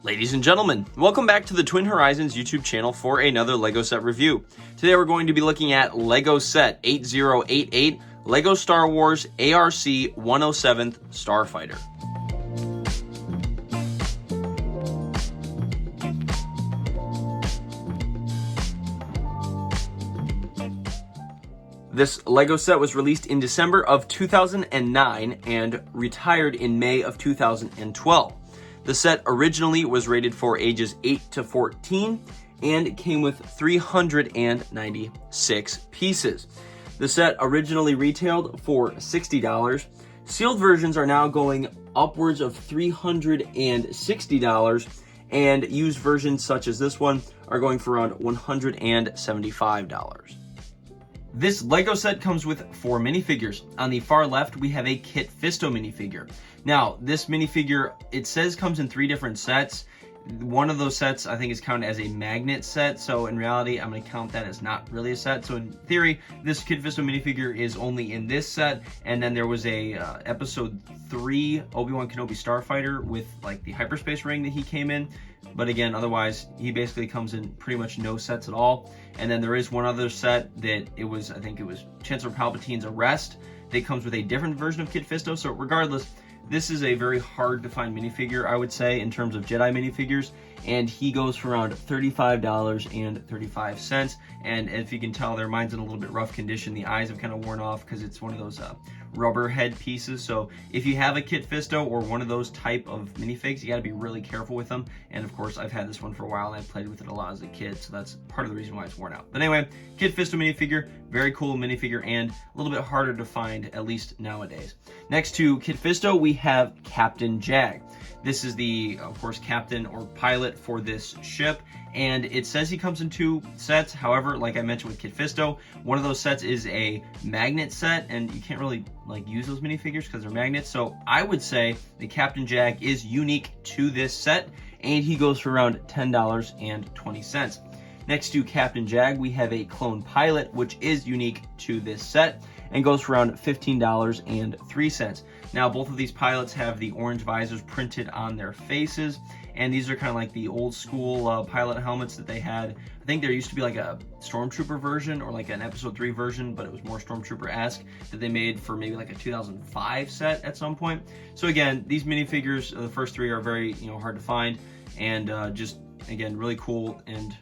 Ladies and gentlemen, welcome back to the Twin Horizons YouTube channel for another LEGO set review. Today we're going to be looking at LEGO Set 8088, LEGO Star Wars ARC-170 Starfighter. This LEGO set was released in December of 2009 and retired in May of 2012. The set originally was rated for ages 8 to 14 and it came with 396 pieces. The set originally retailed for $60. Sealed versions are now going upwards of $360, and used versions such as this one are going for around $175. This LEGO set comes with 4 minifigures. On the far left, we have a Kit Fisto minifigure. Now, this minifigure, it says comes in 3 different sets. One of those sets, I think, is counted as a magnet set, so in reality, I'm going to count that as not really a set. So in theory, this Kit Fisto minifigure is only in this set, and then there was a Episode 3 Obi-Wan Kenobi Starfighter with, like, the hyperspace ring that he came in. But again, otherwise, he basically comes in pretty much no sets at all. And then there is one other set that I think it was Chancellor Palpatine's Arrest. That comes with a different version of Kit Fisto. So regardless, this is a very hard to find minifigure, I would say, in terms of Jedi minifigures. And he goes for around $35.35. And if you can tell there, mine's in a little bit rough condition. The eyes have kind of worn off because it's one of those rubber head pieces. So if you have a Kit Fisto or one of those type of minifigs, you got to be really careful with them. And of course, I've had this one for a while and I've played with it a lot as a kid, so that's part of the reason why it's worn out. But anyway, Kit Fisto minifigure, very cool minifigure and a little bit harder to find, at least nowadays. Next to Kit Fisto, we have Captain Jag. This is the, of course, captain or pilot for this ship, and it says he comes in 2 sets. However, like I mentioned with Kit Fisto, one of those sets is a magnet set, and you can't really use those minifigures because they're magnets. So I would say the Captain Jag is unique to this set, and he goes for around $10.20. Next to Captain Jag, we have a clone pilot, which is unique to this set and goes for around $15.03. Now, both of these pilots have the orange visors printed on their faces, and these are kind of like the old school pilot helmets that they had. I think there used to be like a Stormtrooper version or like an Episode 3 version, but it was more Stormtrooper-esque that they made for maybe like a 2005 set at some point. So again, these minifigures, the first 3 are very hard to find, and just again really cool and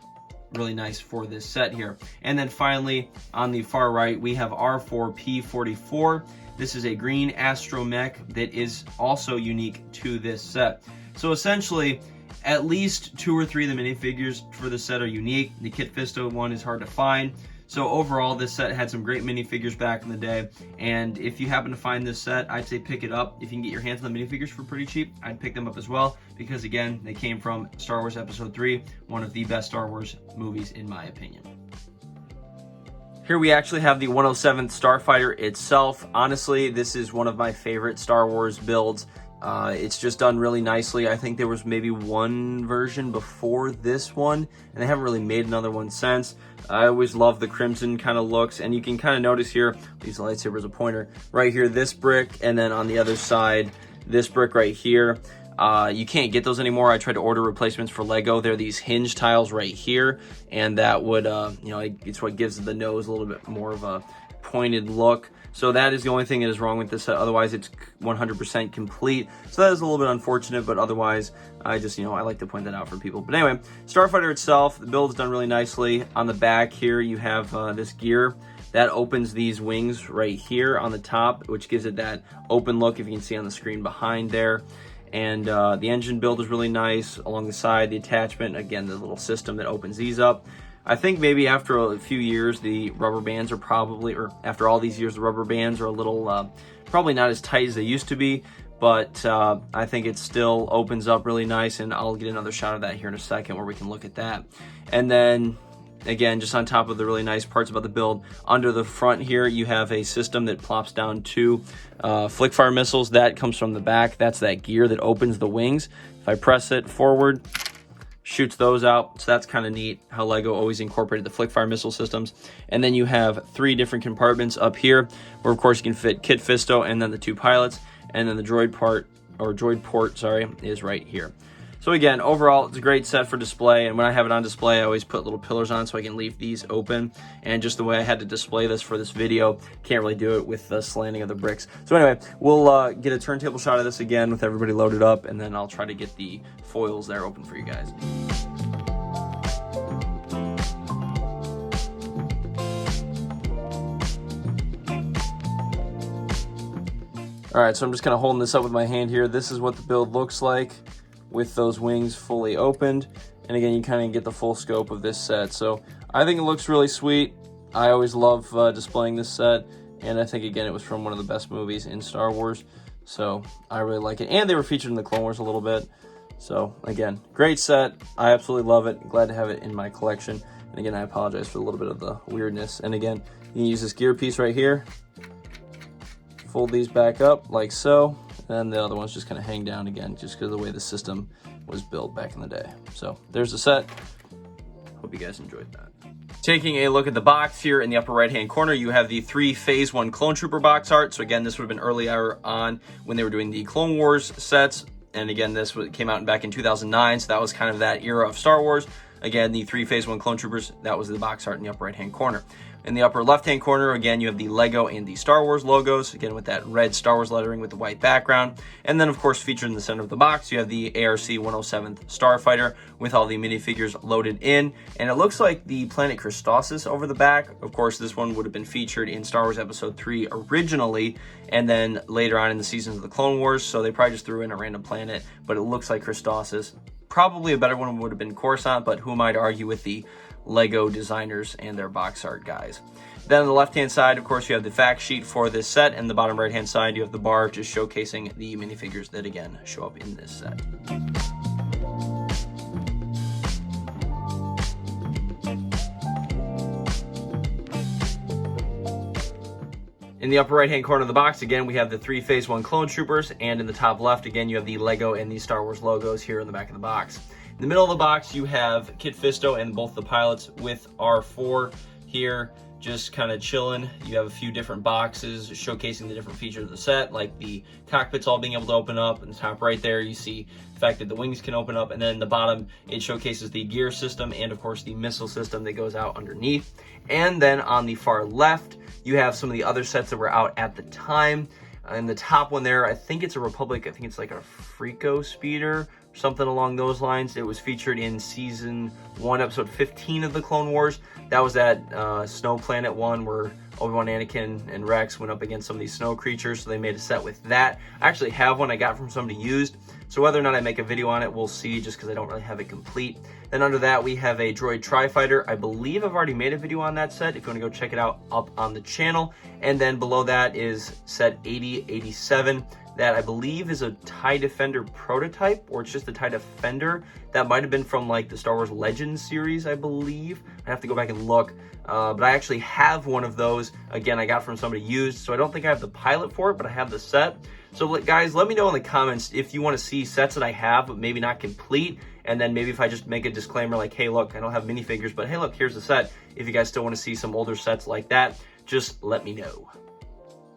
really nice for this set here. And then finally, on the far right, we have R4P44. This is a green astromech that is also unique to this set. So essentially, at least 2 or 3 of the minifigures for this set are unique. The Kit Fisto one is hard to find. So overall, this set had some great minifigures back in the day. And if you happen to find this set, I'd say pick it up. If you can get your hands on the minifigures for pretty cheap, I'd pick them up as well. Because again, they came from Star Wars Episode 3, one of the best Star Wars movies in my opinion. Here we actually have the 107th Starfighter itself. Honestly, this is one of my favorite Star Wars builds. It's just done really nicely. I think there was maybe one version before this one, and they haven't really made another one since. I always love the crimson kind of looks, and you can kind of notice here, I'll use the lightsaber as a pointer, right here, this brick, and then on the other side, this brick right here. You can't get those anymore. I tried to order replacements for Lego. They're these hinge tiles right here, and that would, it's what gives the nose a little bit more of a pointed look. So that is the only thing that is wrong with this set. Otherwise, it's 100% complete. So that is a little bit unfortunate, but otherwise, I just, I like to point that out for people. But anyway, Starfighter itself, the build is done really nicely. On the back here, you have this gear that opens these wings right here on the top, which gives it that open look, if you can see on the screen behind there. And the engine build is really nice. Along the side, the attachment, again, the little system that opens these up. I think maybe after a few years, the rubber bands are probably, or after all these years, the rubber bands are a little, probably not as tight as they used to be, but I think it still opens up really nice, and I'll get another shot of that here in a second where we can look at that. And then, again, just on top of the really nice parts about the build, under the front here, you have a system that plops down 2 flick fire missiles. That comes from the back. That's that gear that opens the wings. If I press it forward, shoots those out. So that's kind of neat how Lego always incorporated the flick fire missile systems. And then you have 3 different compartments up here where of course you can fit Kit Fisto and then the 2 pilots, and then the droid port is right here. So again, overall, it's a great set for display, and when I have it on display, I always put little pillars on so I can leave these open, and just the way I had to display this for this video, can't really do it with the slanting of the bricks. So anyway, we'll get a turntable shot of this again with everybody loaded up, and then I'll try to get the foils there open for you guys. All right, so I'm just kind of holding this up with my hand here. This is what the build looks like with those wings fully opened. And again, you kind of get the full scope of this set. So I think it looks really sweet. I always love displaying this set. And I think, again, it was from one of the best movies in Star Wars. So I really like it. And they were featured in the Clone Wars a little bit. So again, great set. I absolutely love it. Glad to have it in my collection. And again, I apologize for a little bit of the weirdness. And again, you can use this gear piece right here. Fold these back up like so, and the other ones just kind of hang down again, just because of the way the system was built back in the day. So there's the set. Hope you guys enjoyed that. Taking a look at the box here in the upper right hand corner, you have the 3 Phase 1 Clone Trooper box art. So again, this would have been earlier on when they were doing the Clone Wars sets. And again, this came out back in 2009, so that was kind of that era of Star Wars. Again, the 3 Phase 1 Clone Troopers, that was the box art in the upper right hand corner. In the upper left-hand corner, again, you have the Lego and the Star Wars logos, again, with that red Star Wars lettering with the white background. And then, of course, featured in the center of the box, you have the ARC-170 Starfighter with all the minifigures loaded in. And it looks like the planet Christosis over the back. Of course, this one would have been featured in Star Wars Episode 3 originally, and then later on in the seasons of the Clone Wars, so they probably just threw in a random planet, but it looks like Christosis. Probably a better one would have been Coruscant, but who am I to argue with the Lego designers and their box art guys. Then on the left-hand side, of course, you have the fact sheet for this set, and the bottom right-hand side, you have the bar just showcasing the minifigures that, again, show up in this set. In the upper right-hand corner of the box, again, we have the 3 Phase 1 Clone Troopers, and in the top left, again, you have the Lego and the Star Wars logos here in the back of the box. In the middle of the box, you have Kit Fisto and both the pilots with R4 here, just kind of chilling. You have a few different boxes showcasing the different features of the set, like the cockpits all being able to open up. In the top right there, you see the fact that the wings can open up, and then the bottom, it showcases the gear system and, of course, the missile system that goes out underneath. And then on the far left, you have some of the other sets that were out at the time. In the top one there, I think it's a Republic, I think it's like a Freako Speeder, something along those lines. It was featured in Season 1, Episode 15 of the Clone Wars. That was that Snow Planet one where Obi-Wan, Anakin, and Rex went up against some of these snow creatures, so they made a set with that. I actually have one I got from somebody used, so whether or not I make a video on it, we'll see, just because I don't really have it complete. Then under that, we have a Droid Tri-Fighter. I believe I've already made a video on that set, if you want to go check it out up on the channel. And then below that is set 8087. That I believe is a TIE Defender prototype, or it's just a TIE Defender. That might have been from like the Star Wars Legends series, I believe. I have to go back and look. But I actually have one of those. Again, I got from somebody used, so I don't think I have the pilot for it, but I have the set. So guys, let me know in the comments if you want to see sets that I have, but maybe not complete. And then maybe if I just make a disclaimer like, hey, look, I don't have minifigures, but hey, look, here's the set. If you guys still want to see some older sets like that, just let me know.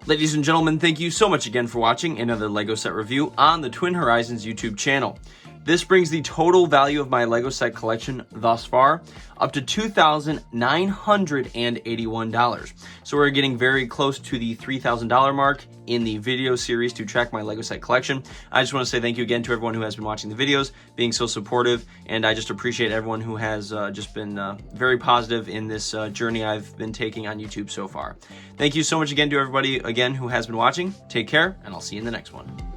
Ladies and gentlemen, thank you so much again for watching another LEGO set review on the Twin Horizons YouTube channel. This brings the total value of my LEGO set collection thus far up to $2,981. So we're getting very close to the $3,000 mark in the video series to track my LEGO set collection. I just want to say thank you again to everyone who has been watching the videos, being so supportive, and I just appreciate everyone who has just been very positive in this journey I've been taking on YouTube so far. Thank you so much again to everybody again who has been watching. Take care, and I'll see you in the next one.